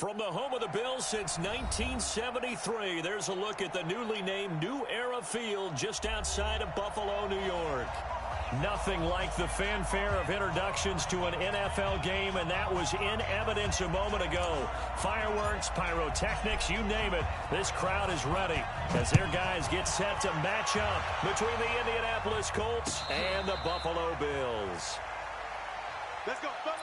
From the home of the Bills since 1973, there's a look at the newly named New Era Field just outside of Buffalo, New York. Nothing like the fanfare of introductions to an NFL game, and that was in evidence a moment ago. Fireworks, pyrotechnics, you name it. This crowd is ready as their guys get set to match up between the Indianapolis Colts and the Buffalo Bills. Let's go, buddy.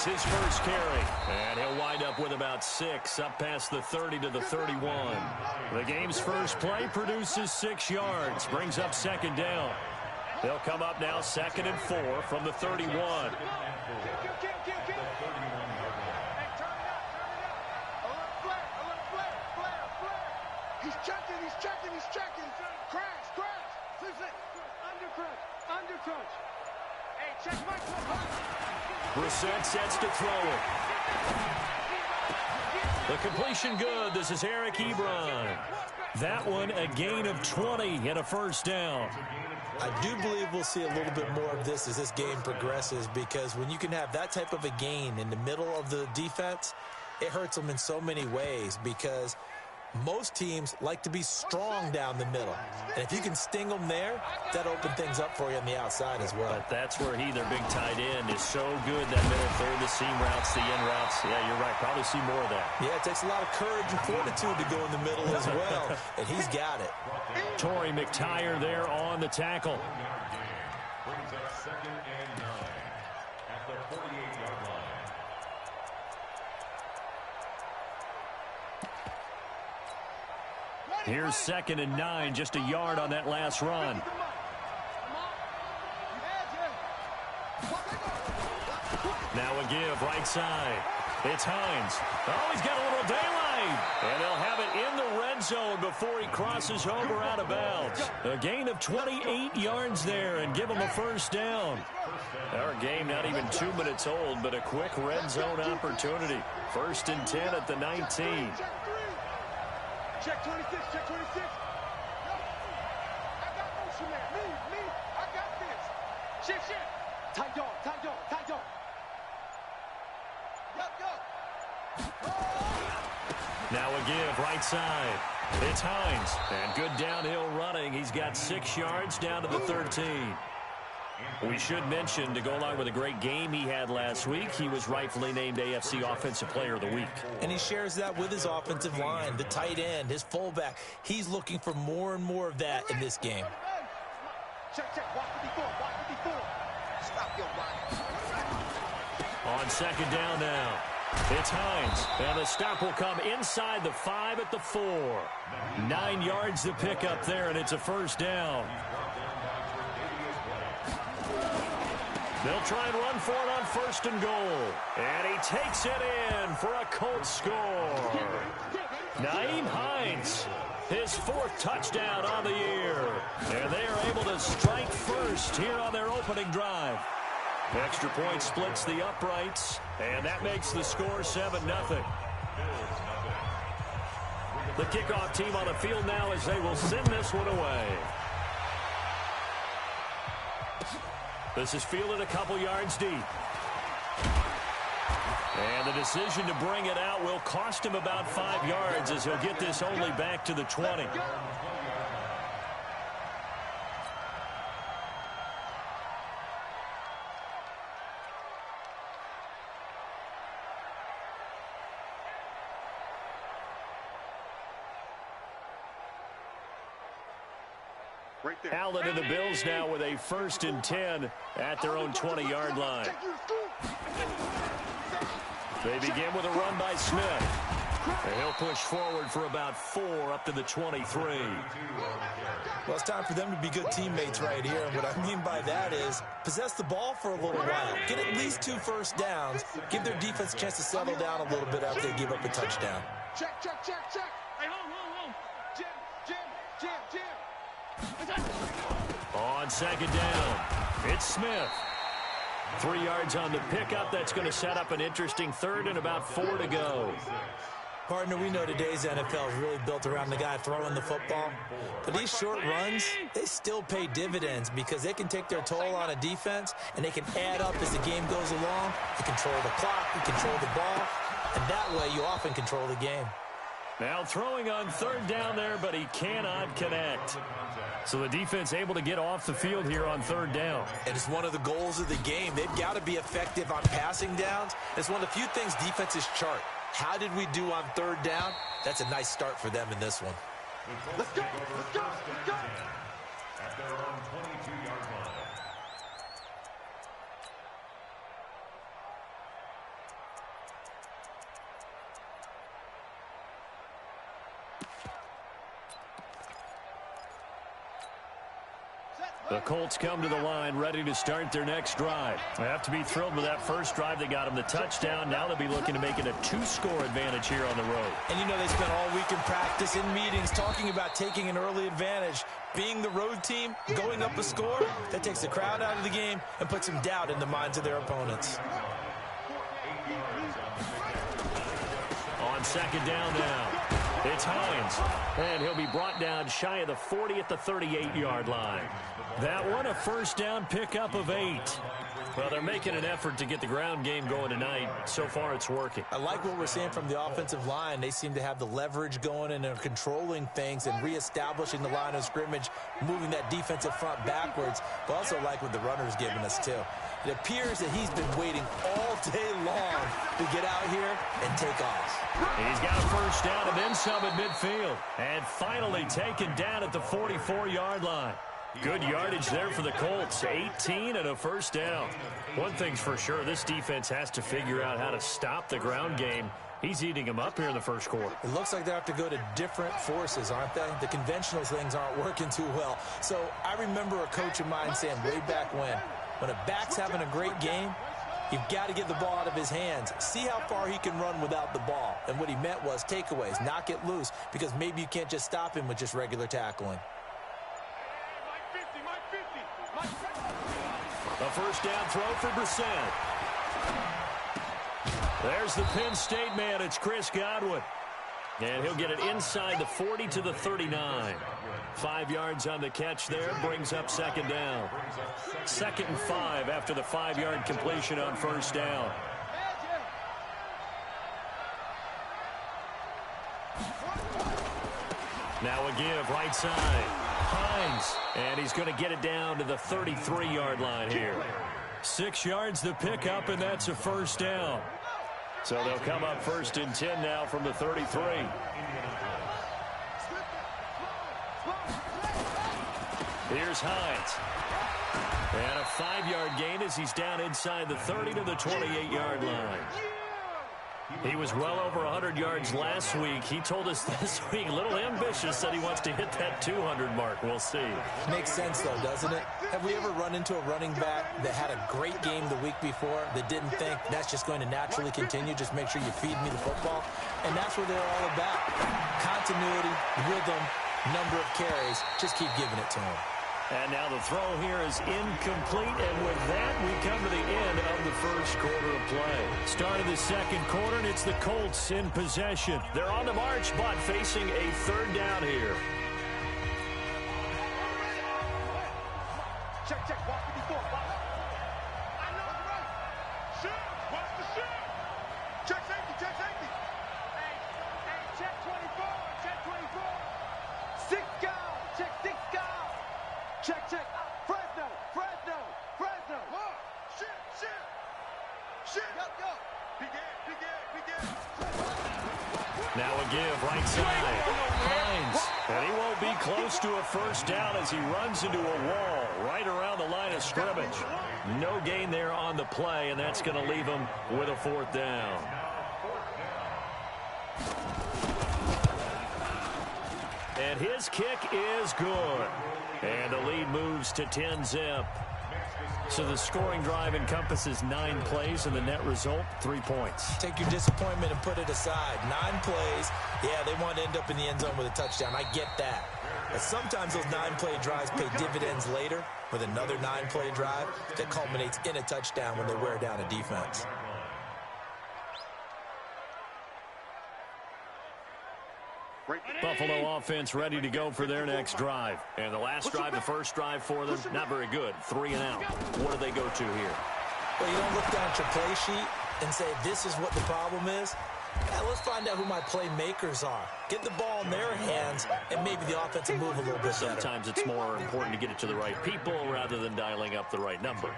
His first carry, and he'll wind up with about 6, up past the 30 to the 31. The game's first play produces 6 yards, brings up second down. They'll come up now 2nd and 4 from the 31. He's checking. Crash. Under crunch. Hey, check my club. Brissett sets to throw it. The completion good. This is Eric Ebron. That one a gain of 20 and a first down. I do believe we'll see a little bit more of this as this game progresses, because when you can have that type of a gain in the middle of the defense, it hurts them in so many ways, because most teams like to be strong down the middle. And if you can sting them there, that opens things up for you on the outside as well. But that's where their big tight end, is so good, that middle third, the seam routes, the in routes. Yeah, you're right. Probably see more of that. Yeah, it takes a lot of courage and fortitude to go in the middle as well. And he's got it. Torrey McTyer there on the tackle. Brings up 2nd and 9 at the 48-yard line. Here's 2nd and 9, just a yard on that last run. Now a give, right side. It's Hines. Oh, he's got a little daylight. And they'll have it in the red zone before he crosses over out of bounds. A gain of 28 yards there and give him a first down. Our game not even 2 minutes old, but a quick red zone opportunity. 1st and 10 at the 19. Check 26. I got motion there. Me. I got this. Shift. Tight dog. Now a give, right side. It's Hines. And good downhill running. He's got 6 yards down to the 13. We should mention, to go along with a great game he had last week, he was rightfully named AFC Offensive Player of the Week. And he shares that with his offensive line, the tight end, his fullback. He's looking for more and more of that in this game. Check. Watch the before. Stop your On 2nd down now. It's Hines. And the stop will come inside the 5 at the 4. 9 yards to pick up there, and it's a first down. They'll try and run for it on 1st and goal. And he takes it in for a Colts score. Nyheim Hines, his 4th touchdown on the year. And they are able to strike first here on their opening drive. Extra point splits the uprights, and that makes the score 7-0. The kickoff team on the field now as they will send this one away. This is fielded a couple yards deep. And the decision to bring it out will cost him about 5 yards, as he'll get this only back to the 20. Allen and the Bills now with a 1st and 10 at their own 20-yard line. They begin with a run by Smith. And he'll push forward for about 4 up to the 23. Well, it's time for them to be good teammates right here. And what I mean by that is possess the ball for a little while. Get at least 2 first downs. Give their defense a chance to settle down a little bit after they give up a touchdown. Check. Hey, hold. On second down, it's Smith. 3 yards on the pickup. That's going to set up an interesting third and about 4 to go. Partner, we know today's NFL is really built around the guy throwing the football. But these short runs, they still pay dividends because they can take their toll on a defense, and they can add up as the game goes along. You control the clock, you control the ball, and that way you often control the game. Now throwing on third down there, but he cannot connect. So the defense able to get off the field here on third down. And it's one of the goals of the game. They've got to be effective on passing downs. It's one of the few things defenses chart. How did we do on third down? That's a nice start for them in this one. Let's go, let's go, let's go. At their own 22-yard line. The Colts come to the line ready to start their next drive. They have to be thrilled with that first drive. They got them the touchdown. Now they'll be looking to make it a 2-score advantage here on the road. And you know they spent all week in practice, in meetings, talking about taking an early advantage. Being the road team, going up a score, that takes the crowd out of the game and puts some doubt in the minds of their opponents. On second down now, it's Hines. And he'll be brought down shy of the 40 at the 38-yard line. That one, a first down pickup of 8. Well, they're making an effort to get the ground game going tonight. So far, it's working. I like what we're seeing from the offensive line. They seem to have the leverage going and they're controlling things and reestablishing the line of scrimmage, moving that defensive front backwards. But also like what the runner's giving us, too. It appears that he's been waiting all day long to get out here and take off. He's got a first down and then some at midfield. And finally taken down at the 44-yard line. Good yardage there for the Colts. 18 and a first down. One thing's for sure, this defense has to figure out how to stop the ground game. He's eating them up here in the first quarter. It looks like they have to go to different forces, aren't they? The conventional things aren't working too well. So I remember a coach of mine saying way back when a back's having a great game, you've got to get the ball out of his hands. See how far he can run without the ball. And what he meant was takeaways, knock it loose, because maybe you can't just stop him with just regular tackling. A first down throw for Brissett. There's the Penn State man. It's Chris Godwin. And he'll get it inside the 40 to the 39. 5 yards on the catch there. Brings up second down. 2nd and 5 after the 5-yard completion on first down. Now a give right side. Hines, and he's going to get it down to the 33-yard line here. 6 yards the pickup, and that's a first down. So they'll come up 1st and 10 now from the 33. Here's Hines. And a 5-yard gain as he's down inside the 30 to the 28-yard line. He was well over 100 yards last week. He told us this week, a little ambitious, said he wants to hit that 200 mark. We'll see. Makes sense, though, doesn't it? Have we ever run into a running back that had a great game the week before that didn't think that's just going to naturally continue? Just make sure you feed me the football. And that's what they're all about. Continuity, rhythm, number of carries. Just keep giving it to him. And now the throw here is incomplete, and with that, we come to the end of the first quarter of play. Start of the second quarter, and it's the Colts in possession. They're on the march, but facing a third down here. Check, check, watch 54. I know, right. Shoot, watch the shoot. Check safety, check safety. Hey, check 24, check 24. 6 guys, check 6 guys. Check, check. Fresno, Fresno, Fresno. Shit. Go. Begin. Now a give right side. Hines. And he won't be close to a first down as he runs into a wall right around the line of scrimmage. No gain there on the play, and that's going to leave him with a 4th down. And his kick is good. And the lead moves to 10-zip. So the scoring drive encompasses 9 plays, and the net result, 3 points. Take your disappointment and put it aside. 9 plays. Yeah, they want to end up in the end zone with a touchdown. I get that. But sometimes those 9-play drives pay dividends later with another 9-play drive that culminates in a touchdown when they wear down a defense. Buffalo offense ready to go for their next drive. And the last drive, the first drive for them, not very good. 3 and out. What do they go to here? Well, you don't look down at your play sheet and say, this is what the problem is. Yeah, let's find out who my playmakers are. Get the ball in their hands, and maybe the offense will move a little bit better. Sometimes it's more important to get it to the right people rather than dialing up the right number.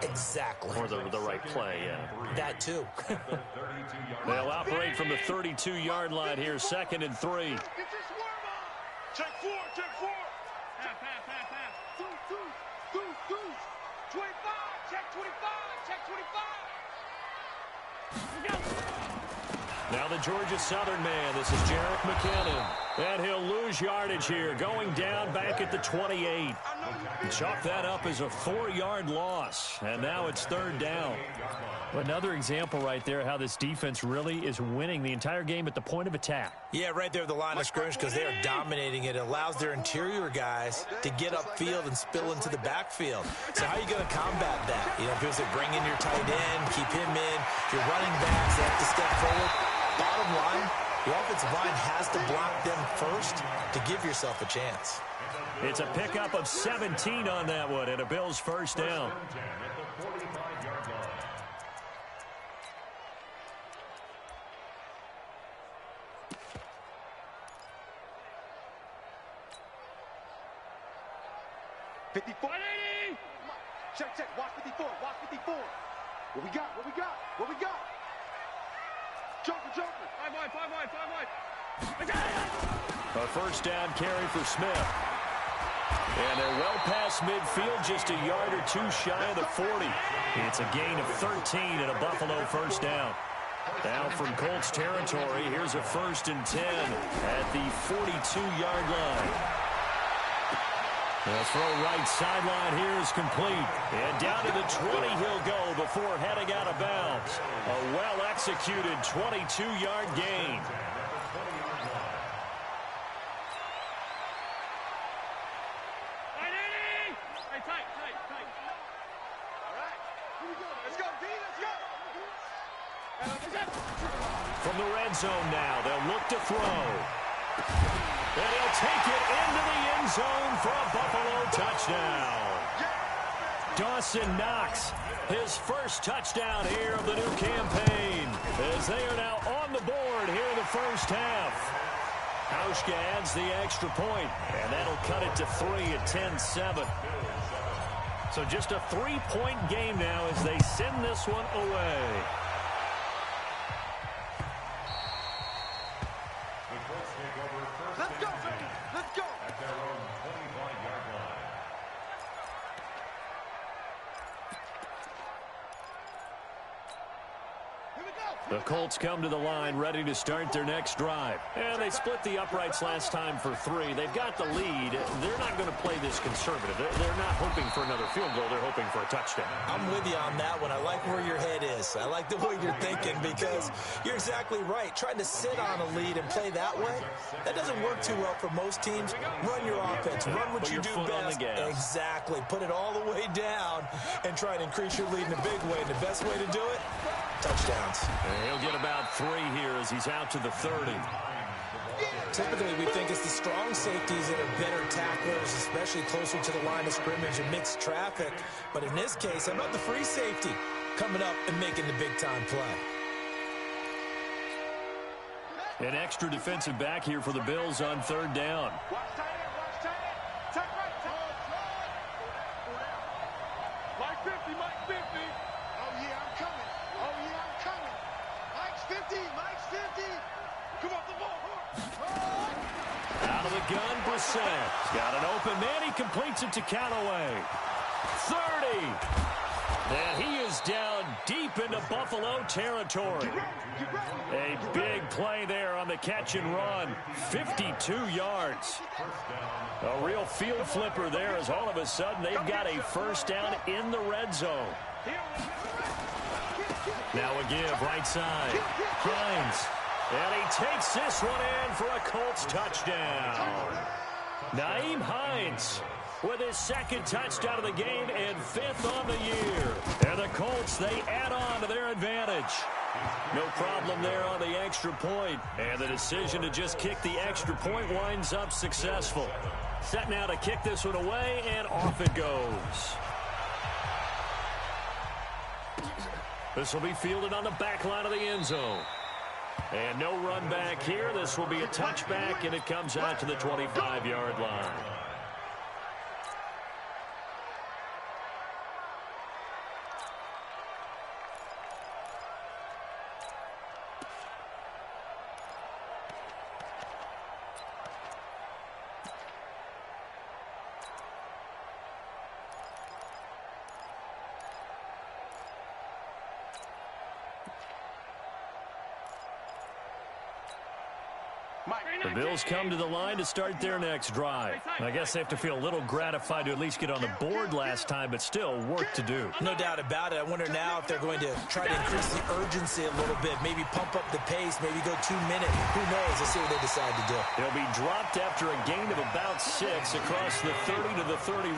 Exactly. Or the right play, yeah. That too. They'll operate from the 32-yard line here, 2nd and 3. Get your swerve on. Check 4, check 4. Half. Deuce. 25, check 25, check 25. Now the Georgia Southern man. This is Jerick McKinnon. And he'll lose yardage here, going down back at the 28. Chalk that up as a 4-yard loss. And now it's 3rd down. Another example right there how this defense really is winning the entire game at the point of attack. Yeah, right there at the line of scrimmage because they are dominating it. It allows their interior guys to get upfield and spill into the backfield. So how are you going to combat that? You know, people say bring in your tight end, keep him in. Your running backs, they have to step forward. Bottom line, the offensive line has to block them first to give yourself a chance. It's a pickup of 17 on that one and a Bills first down. Check. Watch 54. What we got? Joker. 5 wide. A first down carry for Smith. And they're well past midfield, just a yard or 2 shy of the 40. It's a gain of 13 and a Buffalo first down. Now from Colts territory, here's a 1st and 10 at the 42-yard line. The throw right sideline here is complete. And down to the 20 he'll go before heading out of bounds. A well-executed 22-yard gain. From the red zone now, they'll look to throw. And he'll take it into the end zone for a Buffalo touchdown. Dawson Knox, his first touchdown here of the new campaign, as they are now on the board here in the first half. Hauschka adds the extra point, and that'll cut it to 3 at 10-7. So just a 3-point game now as they send this one away. Let's go. At their own 25-yard line. The Colts come to the line ready to start their next drive. And they split the uprights last time for 3. They've got the lead. They're not going to play this conservative. They're not hoping for another field goal. They're hoping for a touchdown. I'm with you on that one. I like where your head is. I like the way you're thinking because you're exactly right. Trying to sit on a lead and play that way, that doesn't work too well for most teams. Run your offense. Run what you do best. Exactly. Put it all the way down and try to increase your lead in a big way. And the best way to do it, touchdowns. And he'll get about 3 here as he's out to the 30. Typically, we think it's the strong safeties that are better tacklers, especially closer to the line of scrimmage amidst traffic. But in this case, how about the free safety coming up and making the big-time play? An extra defensive back here for the Bills on 3rd down. Watch tight end. Tuck right. Mike 50. Oh, yeah, I'm coming. Mike's 50. Come off the ball. Out of the gun, Brissett. Got an open man. He completes it to Callaway. 30. And he is down deep into Buffalo Buffalo territory. A big play there on the catch and run. 52 yards. A real field flipper there as all of a sudden they've got a first down in the red zone. Now a give right side. Hines. And he takes this one in for a Colts touchdown. Nyheim Hines with his second touchdown of the game and 5th on the year. And the Colts, they add on to their advantage. No problem there on the extra point. And the decision to just kick the extra point winds up successful. Set now to kick this one away, and off it goes. This will be fielded on the back line of the end zone. And no run back here. This will be a touchback, and it comes out to the 25-yard line. The Bills come to the line to start their next drive. I guess they have to feel a little gratified to at least get on the board last time, but still work to do. No doubt about it. I wonder now if they're going to try to increase the urgency a little bit, maybe pump up the pace, maybe go 2 minutes. Who knows? Let's see what they decide to do. They'll be dropped after a gain of about 6 across the 30 to the 31.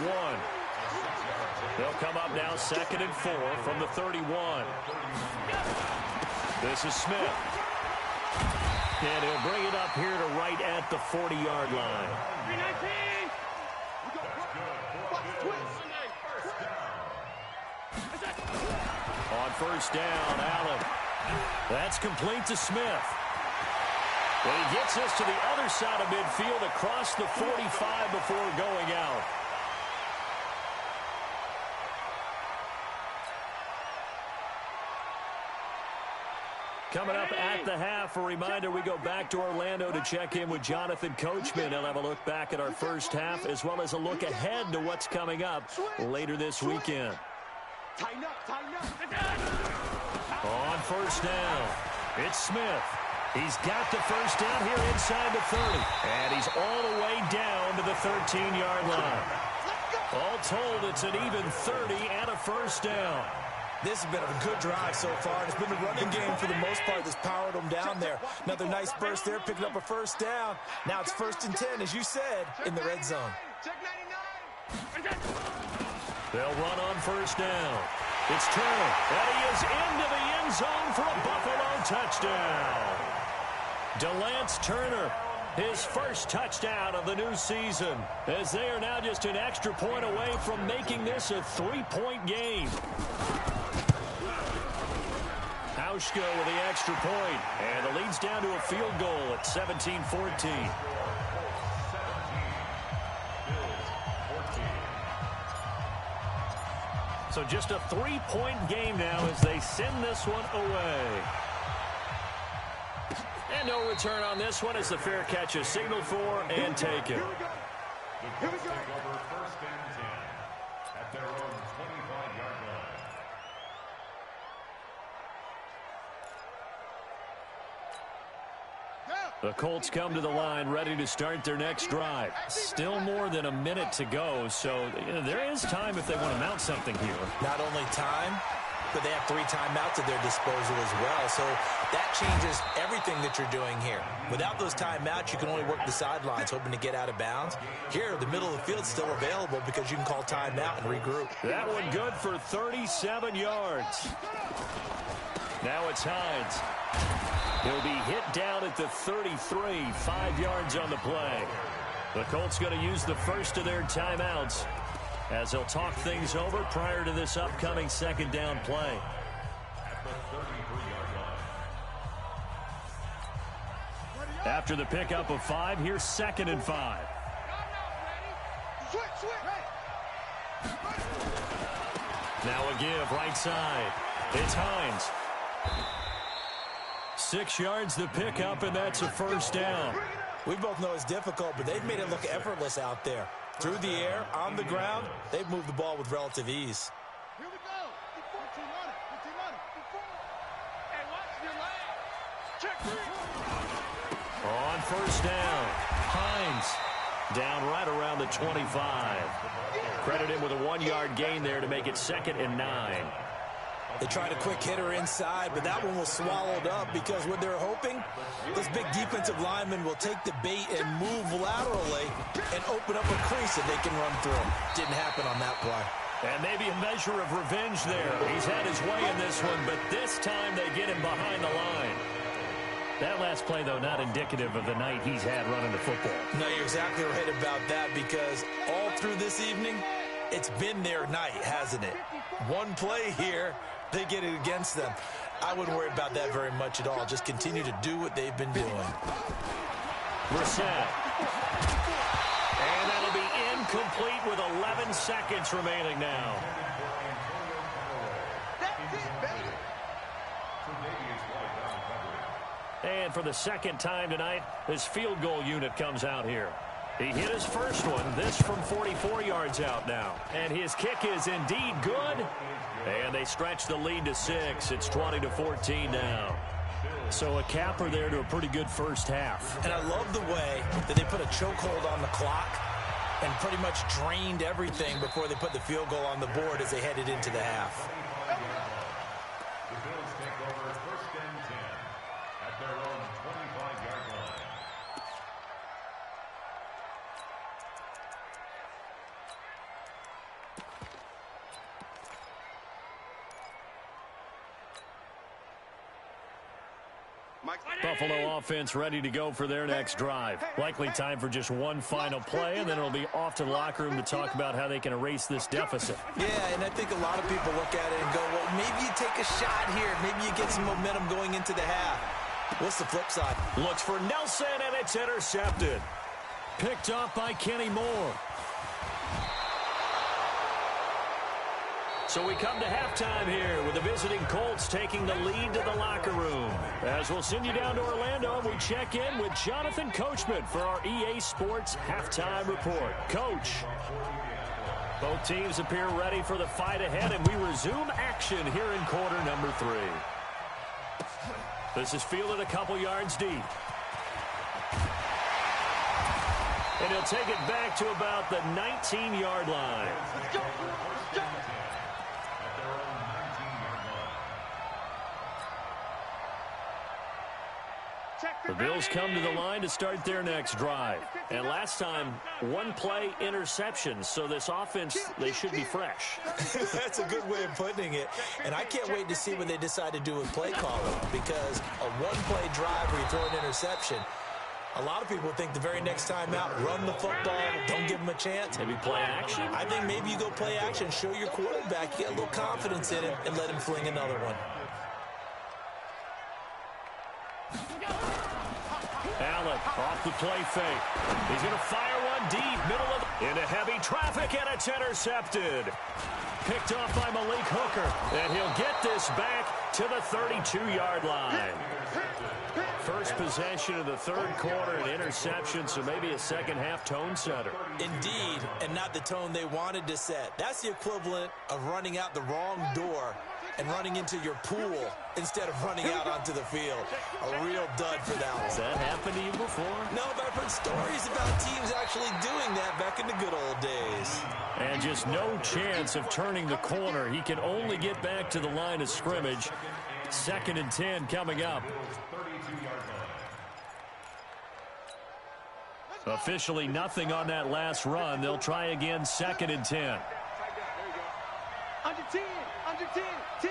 They'll come up now 2nd and 4 from the 31. This is Smith. And he'll bring it up here to right at the 40-yard line. On first down, Allen. That's complete to Smith. And he gets this to the other side of midfield across the 45 before going out. Coming up at the half, a reminder, we go back to Orlando to check in with Jonathan Coachman. He'll have a look back at our first half as well as a look ahead to what's coming up later this weekend. On first down, it's Smith. He's got the first down here inside the 30. And he's all the way down to the 13-yard line. All told, it's an even 30 and a first down. This has been a good drive so far. It's been a running game for the most part that's powered them down there. Another nice burst there, picking up a first down. Now it's 1st and 10, as you said, in the red zone. They'll run on first down. It's Turner, and he is into the end zone for a Buffalo touchdown. DeLance Turner, his first touchdown of the new season, as they are now just an extra point away from making this a 3-point game. Hauschka with the extra point, and the lead's down to a field goal at 17-14. So just a 3-point game now as they send this one away. And no return on this one as the fair catch is signaled for and taken. Here we go. Over 1st and 10 at their own 25-yard line. The Colts come to the line ready to start their next drive. Still more than a minute to go, so there is time if they want to mount something here. Not only time, but they have 3 timeouts at their disposal as well. So that changes everything that you're doing here. Without those timeouts, you can only work the sidelines, hoping to get out of bounds. Here, the middle of the field is still available because you can call timeout and regroup. That one good for 37 yards. Now it's Hines. He'll be hit down at the 33, 5 yards on the play. The Colts going to use the first of their timeouts as they'll talk things over prior to this upcoming 2nd down play. After the pickup of 5, here's 2nd and 5. Now a give right side. It's Hines. 6 yards the pickup, and that's a first down. We both know it's difficult, but they've made it look effortless out there. Through the air, on the ground, they've moved the ball with relative ease. Here we go. On first down, Hines down right around the 25. Credit him with a 1-yard gain there to make it 2nd and 9. They tried a quick hitter inside, but that one was swallowed up because what they're hoping, this big defensive lineman will take the bait and move laterally and open up a crease that they can run through. Didn't happen on that play. And maybe a measure of revenge there. He's had his way in this one, but this time they get him behind the line. That last play, though, not indicative of the night he's had running the football. No, you're exactly right about that because all through this evening, it's been their night, hasn't it? One play here, they get it against them. I wouldn't worry about that very much at all. Just continue to do what they've been doing. Brissett. And that'll be incomplete with 11 seconds remaining now. And for the second time tonight, this field goal unit comes out here. He hit his first one, this from 44 yards out now. And his kick is indeed good. And they stretch the lead to 6. It's 20-14 now. So a capper there to a pretty good first half. And I love the way that they put a chokehold on the clock and pretty much drained everything before they put the field goal on the board as they headed into the half. The Bills take over 1st and 10 at their own 25-yard line. Buffalo offense ready to go for their next drive. Likely time for just one final play, and then it'll be off to the locker room to talk about how they can erase this deficit. Yeah, and I think a lot of people look at it and go, well, maybe you take a shot here. Maybe you get some momentum going into the half. What's the flip side? Looks for Nelson, and it's intercepted. Picked off by Kenny Moore. So we come to halftime here with the visiting Colts taking the lead to the locker room. As we'll send you down to Orlando, we check in with Jonathan Coachman for our EA Sports Halftime Report. Coach, both teams appear ready for the fight ahead, and we resume action here in quarter number 3. This is fielded a couple yards deep. And he'll take it back to about the 19-yard line. The Bills come to the line to start their next drive. And last time, one play interception. So this offense, they should be fresh. That's a good way of putting it. And I can't wait to see what they decide to do with play calling. Because a one-play drive where you throw an interception, a lot of people think the very next time out, run the football, don't give them a chance. Maybe play action? I think maybe you go play action, show your quarterback, you get a little confidence in him, and let him fling another one. Allen off the play fake. He's going to fire one deep, middle of into heavy traffic, and it's intercepted. Picked off by Malik Hooker, and he'll get this back to the 32-yard line. First possession of the third quarter, an interception, so maybe a second-half tone setter. Indeed, and not the tone they wanted to set. That's the equivalent of running out the wrong door and running into your pool instead of running out onto the field. A real dud for that one. Has that happened to you before? No, but I've heard stories about teams actually doing that back in the good old days. And just no chance of turning the corner. He can only get back to the line of scrimmage. 2nd and 10 coming up. Officially nothing on that last run. They'll try again 2nd and 10. Under 10, under 10, 10.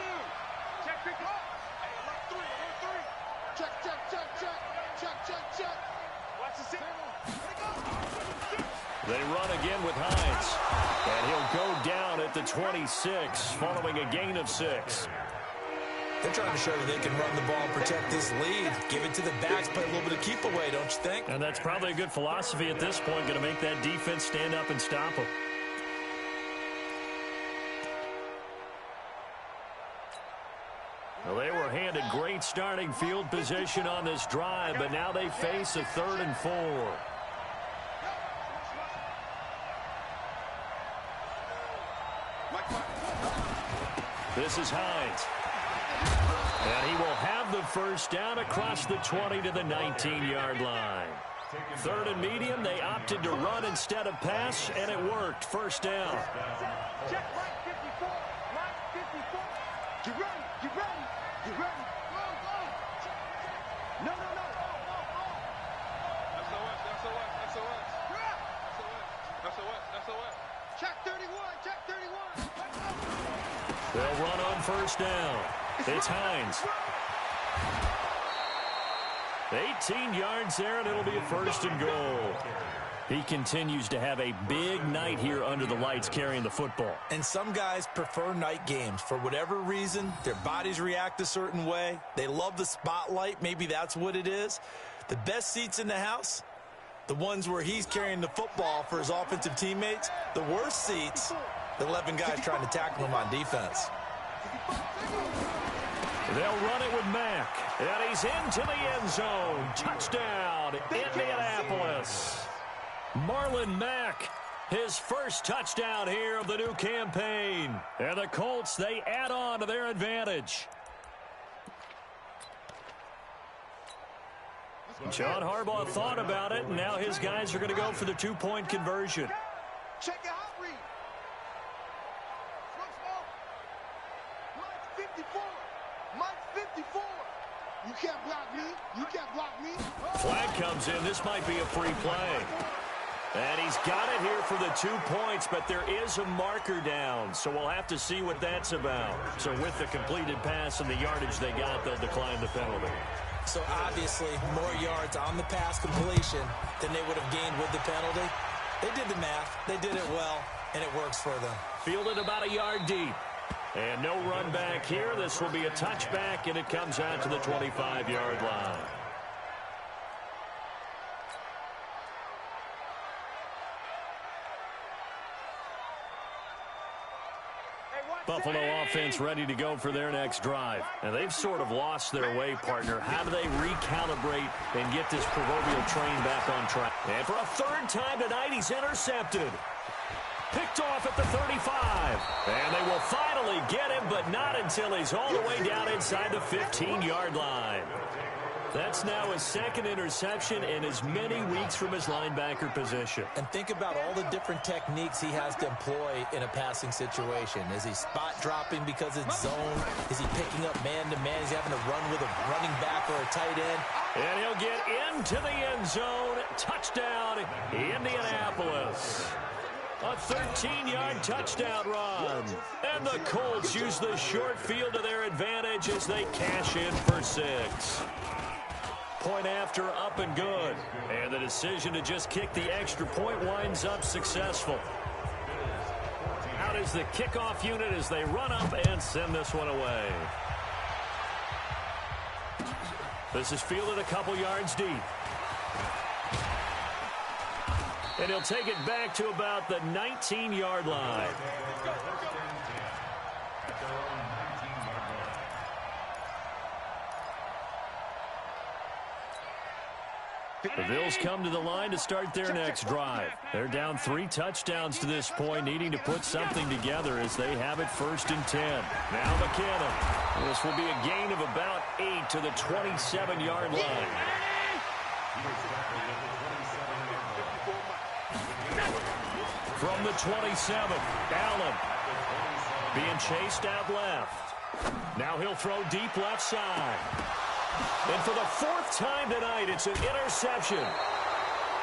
Check, pick up. Hey, 3, 3. Check, check, check, check. Check, check, check. Watch the signal. They run again with Hines. And he'll go down at the 26 following a gain of 6. They're trying to show that they can run the ball and protect this lead. Give it to the backs, play a little bit of keep away, don't you think? And that's probably a good philosophy at this point, going to make that defense stand up and stop them. Well, they were handed great starting field position on this drive, but now they face a 3rd and 4. This is Hines. And he he will have the first down across the 20 to the 19-yard line. Third and medium, they opted to run instead of pass, and it worked. First down. Check right 54. Right 54. Get ready. Get ready. Get ready. Go, go. No. SOS. Check 31. Check 31. They'll run on first down. It's Hines. 18 yards there, and it'll be a first and goal. He continues to have a big night here under the lights carrying the football. And some guys prefer night games. For whatever reason, their bodies react a certain way. They love the spotlight. Maybe that's what it is. The best seats in the house, the ones where he's carrying the football for his offensive teammates. The worst seats, the 11 guys trying to tackle him on defense. They'll run it with Mack, and he's into the end zone. Touchdown, Indianapolis. Marlon Mack, his first touchdown here of the new campaign. And the Colts, they add on to their advantage. John Harbaugh thought about it, and now his guys are going to go for the two-point conversion. Check your hot read. Mike 54. Mike 54. You can't block me. You can't block me. Flag comes in. This might be a free play. And he's got it here for the 2 points, but there is a marker down, so we'll have to see what that's about. So with the completed pass and the yardage they got, they'll decline the penalty. So obviously, more yards on the pass completion than they would have gained with the penalty. They did the math. They did it well, and it works for them. Fielded about a yard deep. And no run back here. This will be a touchback, and it comes out to the 25-yard line. Buffalo offense ready to go for their next drive. And they've sort of lost their way, partner. How do they recalibrate and get this proverbial train back on track? And for a third time tonight, he's intercepted. Picked off at the 35. And they will finally get him, but not until he's all the way down inside the 15-yard line. That's now his second interception in as many weeks from his linebacker position. And think about all the different techniques he has to employ in a passing situation. Is he spot dropping because it's zone? Is he picking up man-to-man? Is he having to run with a running back or a tight end? And he'll get into the end zone. Touchdown, Indianapolis. A 13-yard touchdown run. And the Colts use the short field to their advantage as they cash in for 6. Point after, up and good. And the decision to just kick the extra point winds up successful. Out is the kickoff unit as they run up and send this one away. This is fielded a couple yards deep. And he'll take it back to about the 19-yard line. The Bills come to the line to start their next drive. They're down 3 touchdowns to this point, needing to put something together as they have it 1st and 10. Now McKinnon. This will be a gain of about 8 to the 27-yard line. From the 27, Allen being chased out left. Now he'll throw deep left side. And for the 4th time tonight, it's an interception.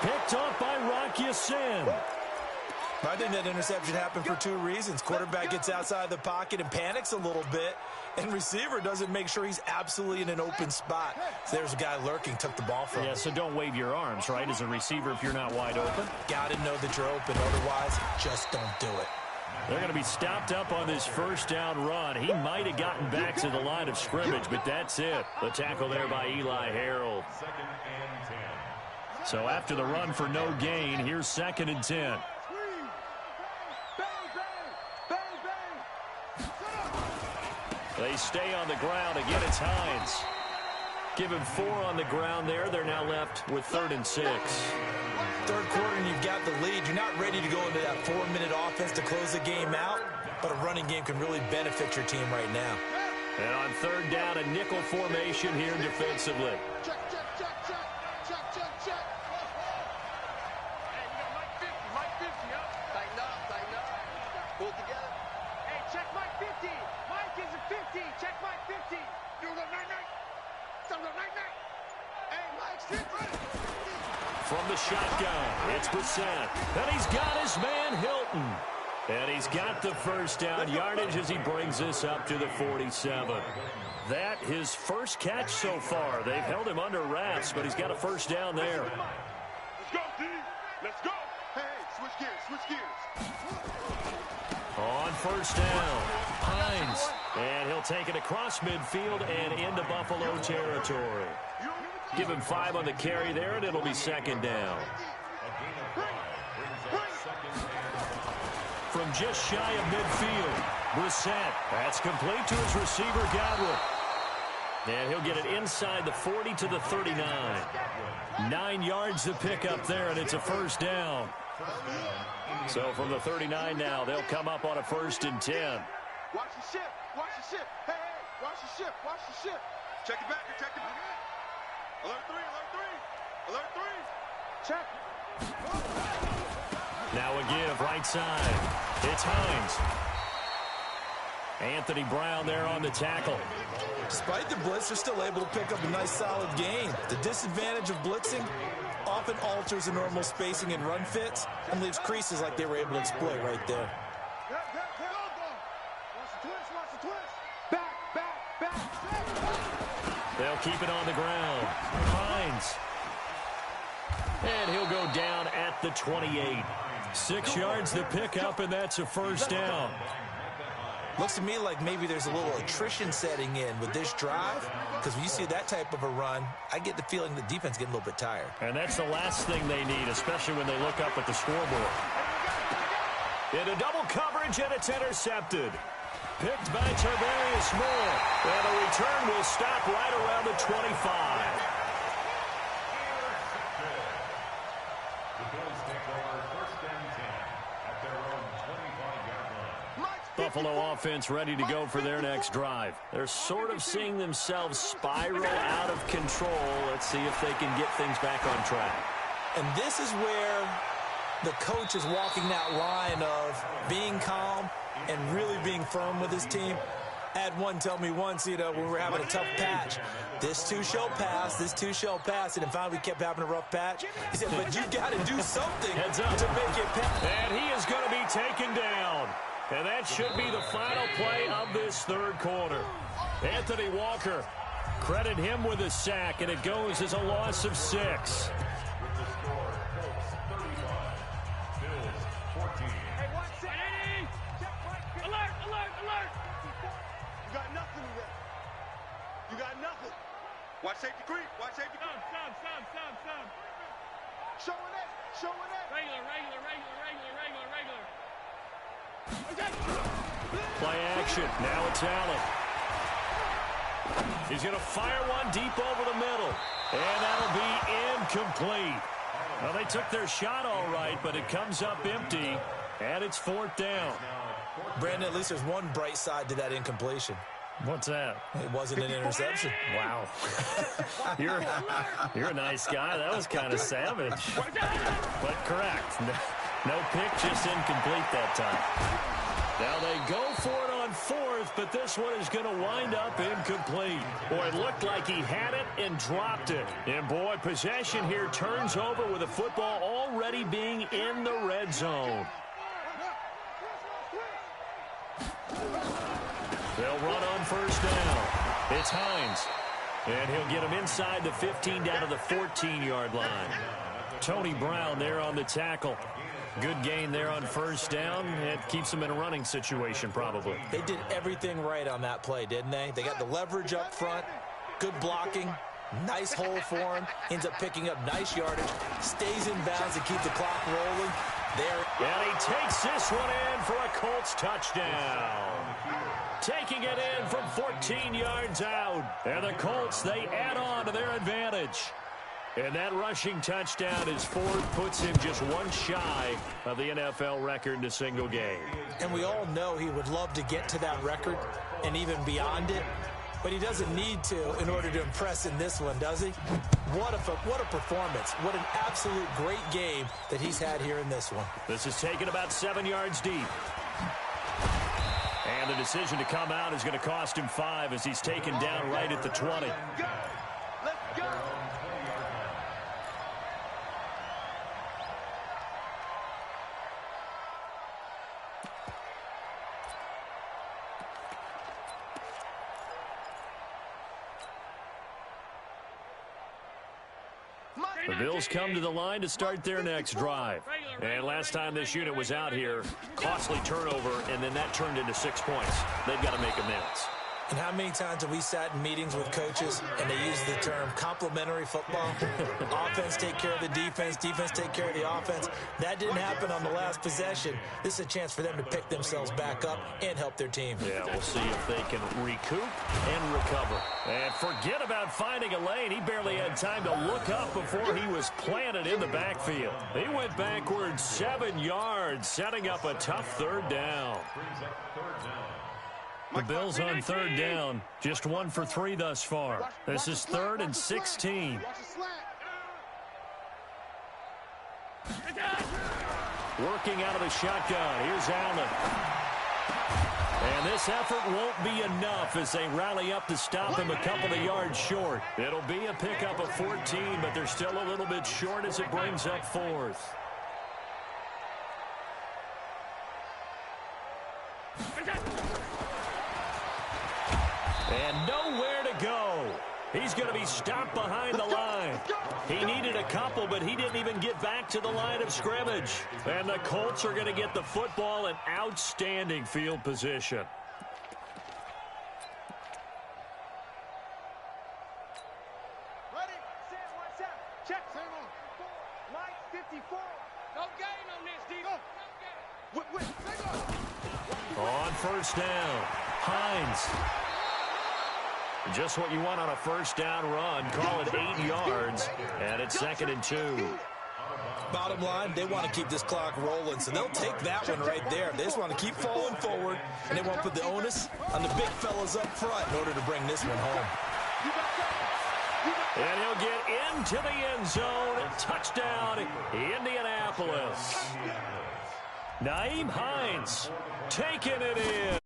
Picked up by Rock Ya-Sin. I think that interception happened for 2 reasons. Quarterback gets outside the pocket and panics a little bit, and receiver doesn't make sure he's absolutely in an open spot. So there's a guy lurking, took the ball from him. Yeah, so don't wave your arms, right, as a receiver if you're not wide open. Got to know that you're open. Otherwise, just don't do it. They're going to be stopped up on this first down run. He might have gotten back to the line of scrimmage, but that's it. The tackle there by Eli Harold. So after the run for no gain, here's 2nd and 10. They stay on the ground. Again, it's Hines. Give him 4 on the ground there. They're now left with 3rd and 6. Third quarter and you've got the lead. You're not ready to go into that 4-minute offense to close the game out, but a running game can really benefit your team right now. And on third down, a nickel formation here defensively. Check, check, check, check. Check, check, check. Hey, you got Mike 50. Mike 50, huh? Tighten up, tighten up. Pull it together. Hey, check Mike 50. Mike is a 50. Check Mike 50. You go night-night. Some go night-night. Hey, Mike's 50. From the shotgun, it's Brissett. And he's got his man, Hilton. And he's got the first down yardage as he brings this up to the 47. That his first catch so far. They've held him under wraps, but he's got a first down there. Let's go, D. Let's go. Hey, switch gears, switch gears. On first down, Hines. And he'll take it across midfield and into Buffalo territory. Give him 5 on the carry there, and it'll be second down. From just shy of midfield, Brissett. That's complete to his receiver, Godwin. And he'll get it inside the 40 to the 39. 9 yards to pick up there, and it's a first down. So from the 39 now, they'll come up on a 1st and 10. Watch the ship. Watch the ship. Hey, hey, watch the ship. Watch the ship. Check it back. Check it back. Alert 3. Alert 3. Alert 3. Check. Now a give right side. It's Hines. Anthony Brown there on the tackle. Despite the blitz, they're still able to pick up a nice solid gain. The disadvantage of blitzing often alters the normal spacing and run fits and leaves creases like they were able to exploit right there. Watch the twist. Watch the twist. Back. They'll keep it on the ground. Hines. And he'll go down at the 28. 6 yards to pick up, and that's a first down. Looks to me like maybe there's a little attrition setting in with this drive, because when you see that type of a run, I get the feeling the defense getting a little bit tired. And that's the last thing they need, especially when they look up at the scoreboard. Into double coverage, and it's intercepted. Picked by Tarvarius Moore. And the return will stop right around the 25. Buffalo offense ready to go for their next drive. They're sort of seeing themselves spiral out of control. Let's see if they can get things back on track. And this is where the coach is walking that line of being calm and really being firm with his team. I had one tell me once, when we were having a tough patch, this too shall pass, and then finally we kept having a rough patch. He said, but you got to do something to make it pass. And he is going to be taken down. And that should be the final play of this third quarter. Anthony Walker, credit him with a sack, and it goes as a loss of 6. With the score, Colts 35, Bills 14. Hey, watch it. Alert. You got nothing in there. You got nothing. Watch safety creep. Stop. Showing it. Regular. Play action. Now it's Allen. He's going to fire one deep over the middle. And that'll be incomplete. Well, they took their shot all right, but it comes up empty. And it's 4th down. Brandon, at least there's one bright side to that incompletion. What's that? It wasn't an interception. Wow. You're a nice guy. That was kind of savage. But correct. No pick, just incomplete that time. Now they go for it on 4th, but this one is going to wind up incomplete. Boy, it looked like he had it and dropped it. And boy, possession here turns over with the football already being in the red zone. They'll run on first down. It's Hines. And he'll get him inside the 15 down to the 14-yard line. Tony Brown there on the tackle. Good gain there on first down. It keeps him in a running situation, probably. They did everything right on that play, didn't they? They got the leverage up front, good blocking, nice hole for him, ends up picking up nice yardage, stays in bounds to keep the clock rolling. There. And he takes this one in for a Colts touchdown. Taking it in from 14 yards out. And the Colts, they add on to their advantage. And that rushing touchdown is 4th, puts him just one shy of the NFL record in a single game. And we all know he would love to get to that record and even beyond it. but he doesn't need to in order to impress in this one, does he? What a performance. What an absolute great game that he's had here in this one. This is taken about 7 yards deep. And the decision to come out is going to cost him 5 as he's taken down right at the 20. Let's go. The Bills come to the line to start their next drive. And last time this unit was out here, costly turnover, and then that turned into 6 points. They've got to make amends. And how many times have we sat in meetings with coaches and they use the term complementary football? Offense take care of the defense, defense take care of the offense. That didn't happen on the last possession. This is a chance for them to pick themselves back up and help their team. Yeah, we'll see if they can recoup and recover. And forget about finding a lane. He barely had time to look up before he was planted in the backfield. He went backwards 7 yards, setting up a tough third down. The Bills on third down, just 1 for 3 thus far. This is 3rd and 16. Working out of the shotgun. Here's Allen. And this effort won't be enough as they rally up to stop him a couple of yards short. It'll be a pickup of 14, but they're still a little bit short as it brings up 4th. And nowhere to go. He's going to be stopped behind the line. He needed a couple, but he didn't even get back to the line of scrimmage. And the Colts are going to get the football in outstanding field position. Ready, set, watch out. Check. Mike, 54. No gain on this, D. Go. On first down, Hines. Just what you want on a first down run. Call it 8 yards, and it's 2nd and 2. Bottom line, they want to keep this clock rolling, so they'll take that one right there. They just want to keep falling forward, and they want to put the onus on the big fellas up front in order to bring this one home. And he'll get into the end zone. Touchdown, Indianapolis. Nyheim Hines taking it in.